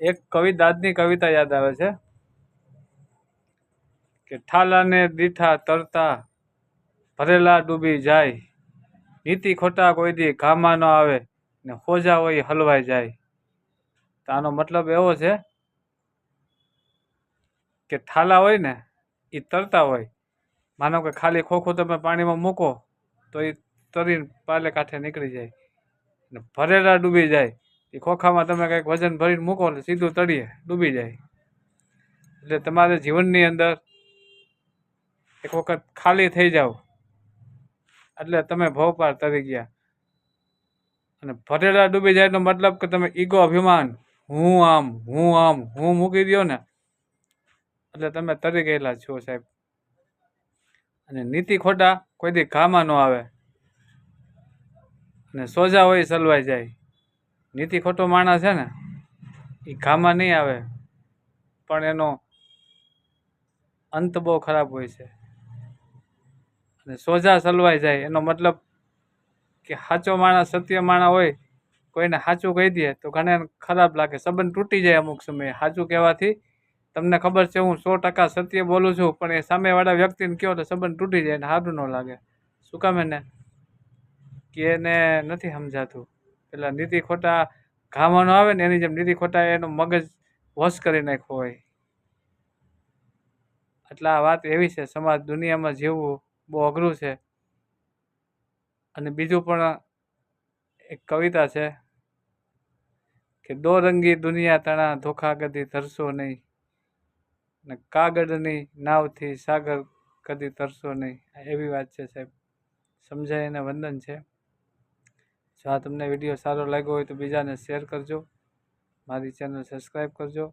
એક કવિદાદની કવિતા યાદ આવે છે કે ઠાલાને દીઠા તરતા ભરેલા ડૂબી જાય, નીતિ ખોટા કોઈ દી ઘામાં ન આવે ને ખોજા હોય હલવાઈ જાય. તો આનો મતલબ એવો છે કે થાલા હોય ને એ તરતા હોય. માનો કે ખાલી ખોખું તમે પાણીમાં મૂકો તો એ તરીને પાલે કાંઠે નીકળી જાય. ને ભરેલા ડૂબી જાય, એ ખોખામાં તમે કંઈક વજન ભરીને મૂકો એટલે સીધું તળીએ ડૂબી જાય. એટલે તમારે જીવનની અંદર એક વખત ખાલી થઈ જાવ એટલે તમે ભવ પાર તરી ગયા. અને ભરેલા ડૂબી જાય એનો મતલબ કે તમે ઈગો અભિમાન હું મૂકી દો ને એટલે તમે તરી ગયેલા છો સાહેબ. અને નીતિ ખોટા કોઈ દી ઘામાં ન આવે અને સોજા હોય સલવાઈ જાય. નીતિ ખોટો માણસ છે ને એ ઘામાં નહીં આવે પણ એનો અંત બહુ ખરાબ હોય છે. અને સોજા સલવાઈ જાય એનો મતલબ કે સાચો માણસ સત્ય માણસ હોય, કોઈને સાચું કહી દે તો ઘણા ખરાબ લાગે, સંબંધ તૂટી જાય અમુક સમયે. સાચું કહેવાથી તમને ખબર છે હું 100% સત્ય બોલું છું, પણ એ સામેવાળા વ્યક્તિને કહો તો સંબંધ તૂટી જાય ને સારું ન લાગે. શું કામ એને કે એને નથી સમજાતું. પેલા નીતિ ખોટા ઘામાં ન આવે ને એની જેમ નીતિ ખોટા એનો મગજ વશ કરી નાખ્યો હોય. એટલે આ વાત એવી છે, સમાજ દુનિયામાં જીવવું બહુ અઘરું છે. અને બીજું પણ એક કવિતા છે કે દો રંગી દુનિયા તણા ધોખા કદી ધરશો નહીં, ને કાગળની નાવથી સાગર કદી તરશો નહીં. એવી વાત છે સાહેબ. સમજાય એને વંદન છે. જો આ તમને વિડીયો સારો લાગ્યો હોય તો બીજાને શેર કરજો, મારી ચેનલ સબસ્ક્રાઈબ કરજો,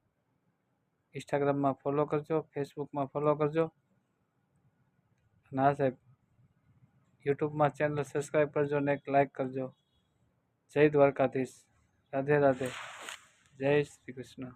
ઇન્સ્ટાગ્રામમાં ફોલો કરજો, ફેસબુકમાં ફોલો કરજો. અને હા સાહેબ, યુટ્યુબમાં ચેનલ સબસ્ક્રાઈબ કરજો અને એક લાઈક કરજો. જય દ્વારકાધીશ. રાધે રાધે. જય શ્રી કૃષ્ણ.